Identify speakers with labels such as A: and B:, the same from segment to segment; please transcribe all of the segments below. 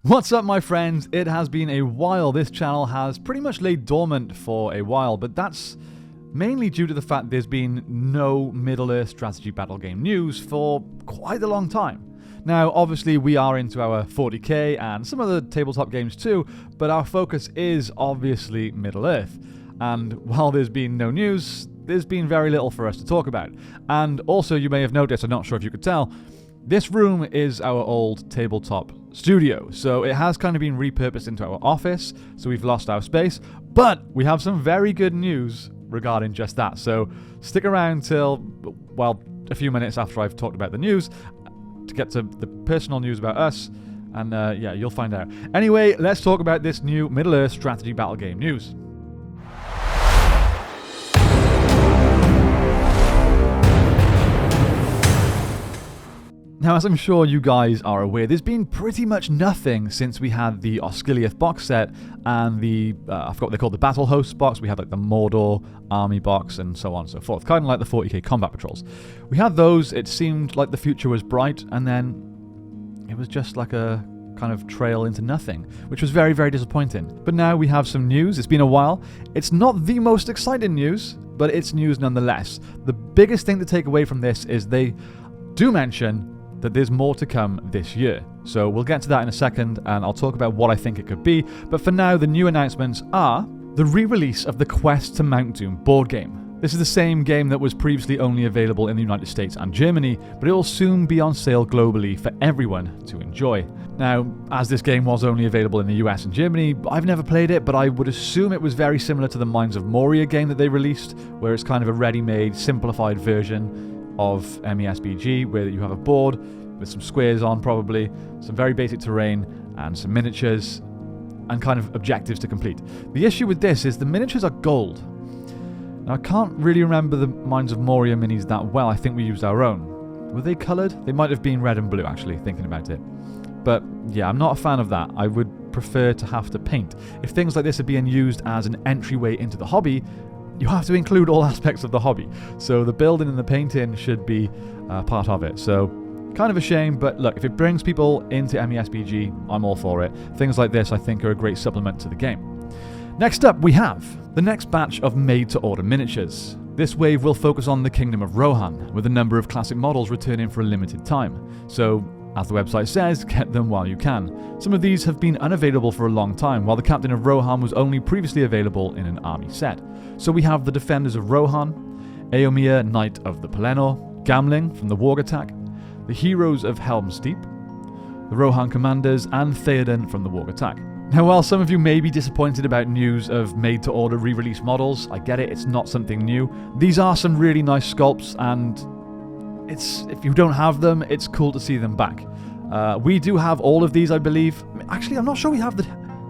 A: What's up, my friends? It has been a while. This channel has pretty much laid dormant for a while, but that's mainly due to the fact there's been no Middle-earth strategy battle game news for quite a long time. Now, obviously, we are into our 40k and some other tabletop games too, but our focus is obviously Middle-earth. And while there's been no news, there's been very little for us to talk about. And also, you may have noticed, I'm not sure if you could tell, this room is our old tabletop studio, so it has kind of been repurposed into our office, so we've lost our space, but we have some very good news regarding just that. So stick around till, well, a few minutes after I've talked about the news to get to the personal news about us, and yeah, you'll find out. Anyway, let's talk about this new Middle-earth strategy battle game news. Now, as I'm sure you guys are aware, there's been pretty much nothing since we had the Osgiliath box set and the, I forgot what they called, the Battle Host box. We had like the Mordor Army box and so on and so forth, kind of like the 40k Combat Patrols. We had those, it seemed like the future was bright, and then it was just like a kind of trail into nothing, which was very, very disappointing. But now we have some news. It's been a while. It's not the most exciting news, but it's news nonetheless. The biggest thing to take away from this is they do mention that there's more to come this year. So we'll get to that in a second, and I'll talk about what I think it could be. But for now, the new announcements are the re-release of the Quest to Mount Doom board game. This is the same game that was previously only available in the United States and Germany, but it will soon be on sale globally for everyone to enjoy. Now, as this game was only available in the US and Germany, I've never played it, but I would assume it was very similar to the Mines of Moria game that they released, where it's kind of a ready-made, simplified version of MESBG, where you have a board with some squares on, probably some very basic terrain and some miniatures and kind of objectives to complete. The issue with this is the miniatures are gold. Now, I can't really remember the Mines of Moria minis that well. I think we used our own. Were they coloured? They might have been red and blue, actually, thinking about it. But yeah, I'm not a fan of that. I would prefer to have to paint. If things like this are being used as an entryway into the hobby, you have to include all aspects of the hobby. So the building and the painting should be part of it. So kind of a shame, but look, if it brings people into MESBG, I'm all for it. Things like this, I think, are a great supplement to the game. Next up, we have the next batch of made-to-order miniatures. This wave will focus on the Kingdom of Rohan, with a number of classic models returning for a limited time. So, as the website says, get them while you can. Some of these have been unavailable for a long time, while the Captain of Rohan was only previously available in an army set. So we have the Defenders of Rohan, Eomer, Knight of the Pelennor, Gamling from the Warg Attack, the Heroes of Helm's Deep, the Rohan Commanders, and Theoden from the Warg Attack. Now, while some of you may be disappointed about news of made-to-order re-release models, I get it, it's not something new. These are some really nice sculpts, and if you don't have them, it's cool to see them back. We do have all of these, I believe. Actually, I'm not sure we have the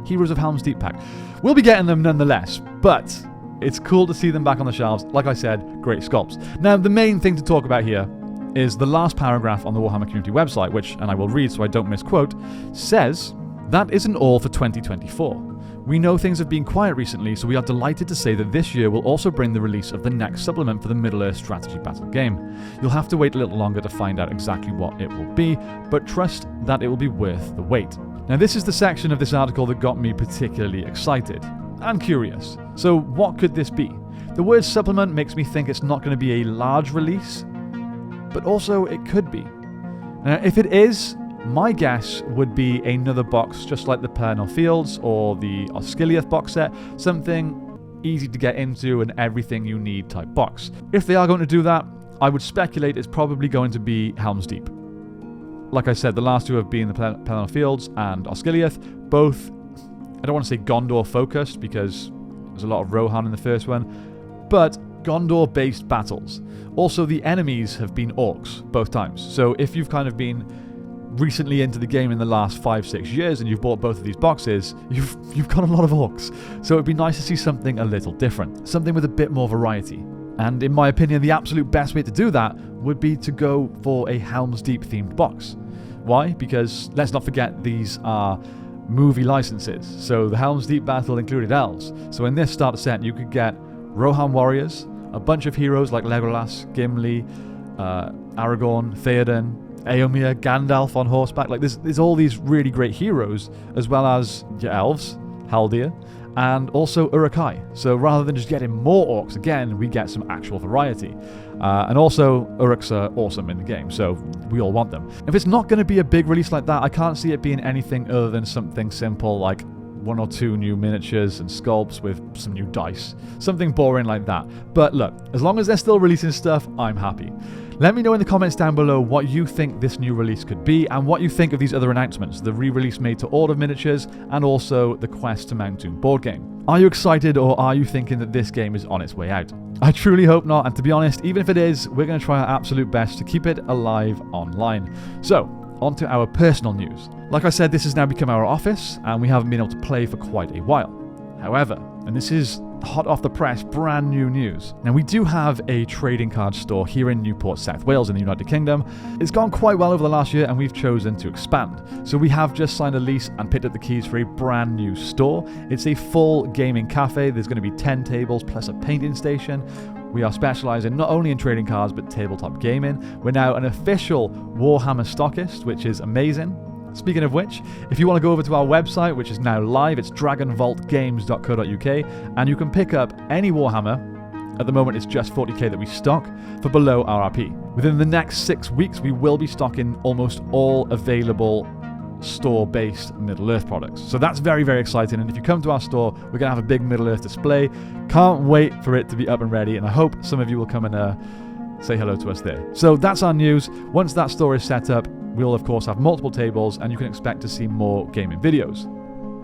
A: Heroes of Helm's Deep pack. We'll be getting them nonetheless, but it's cool to see them back on the shelves. Like I said, great sculpts. Now, the main thing to talk about here is the last paragraph on the Warhammer Community website, which, and I will read so I don't misquote, says, "That isn't all for 2024. We know things have been quiet recently, so we are delighted to say that this year will also bring the release of the next supplement for the Middle-earth strategy battle game. You'll have to wait a little longer to find out exactly what it will be, but trust that it will be worth the wait." Now, this is the section of this article that got me particularly excited and curious. So what could this be? The word supplement makes me think it's not going to be a large release, but also it could be. Now, if it is, my guess would be another box just like the Pelennor Fields or the Osgiliath box set, something easy to get into and everything you need type box. If they are going to do that, I would speculate it's probably going to be Helm's Deep. Like I said, the last two have been the Pelennor Fields and Osgiliath, both, I don't want to say Gondor focused because there's a lot of Rohan in the first one, but Gondor based battles. Also, the enemies have been orcs both times, so if you've kind of been recently into the game in the last 5-6 years and you've bought both of these boxes, you've got a lot of orcs. So it'd be nice to see something a little different, something with a bit more variety. And in my opinion, the absolute best way to do that would be to go for a Helm's Deep themed box. Why? Because let's not forget these are movie licenses. So the Helm's Deep battle included elves. So in this starter set, you could get Rohan warriors, a bunch of heroes like Legolas, Gimli, Aragorn, Theoden, Eomer, Gandalf on horseback. Like there's all these really great heroes, as well as your elves, Haldir, and also Uruk-hai. So rather than just getting more orcs, again, we get some actual variety. And also, Uruks are awesome in the game, so we all want them. If it's not going to be a big release like that, I can't see it being anything other than something simple like 1 or 2 new miniatures and sculpts with some new dice. Something boring like that. But look, as long as they're still releasing stuff, I'm happy. Let me know in the comments down below what you think this new release could be and what you think of these other announcements, the re-release made to order miniatures and also the Quest to Mount Doom board game. Are you excited, or are you thinking that this game is on its way out? I truly hope not, and to be honest, even if it is, we're going to try our absolute best to keep it alive online. So, on to our personal news. Like I said, this has now become our office, and we haven't been able to play for quite a while. However, and this is hot off the press, brand new news. Now, we do have a trading card store here in Newport, South Wales in the United Kingdom. It's gone quite well over the last year, and we've chosen to expand. So we have just signed a lease and picked up the keys for a brand new store. It's a full gaming cafe. There's going to be 10 tables plus a painting station. We are specialising not only in trading cards, but tabletop gaming. We're now an official Warhammer stockist, which is amazing. Speaking of which, if you want to go over to our website, which is now live, it's dragonvaultgames.co.uk, and you can pick up any Warhammer. At the moment, it's just 40k that we stock for below RRP. Within the next 6 weeks, we will be stocking almost all available store-based Middle-earth products. So that's very, very exciting, and if you come to our store, we're going to have a big Middle-earth display. Can't wait for it to be up and ready, and I hope some of you will come and say hello to us there. So that's our news. Once that store is set up, we'll of course have multiple tables, and you can expect to see more gaming videos.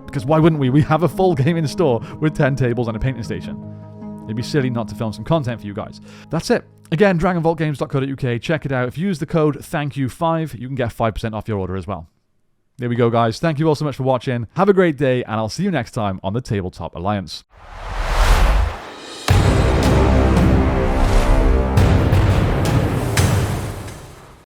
A: Because why wouldn't we? We have a full gaming store with 10 tables and a painting station. It'd be silly not to film some content for you guys. That's it. Again, dragonvaultgames.co.uk. Check it out. If you use the code THANKYOU5, you can get 5% off your order as well. There we go, guys. Thank you all so much for watching. Have a great day, and I'll see you next time on the Tabletop Alliance.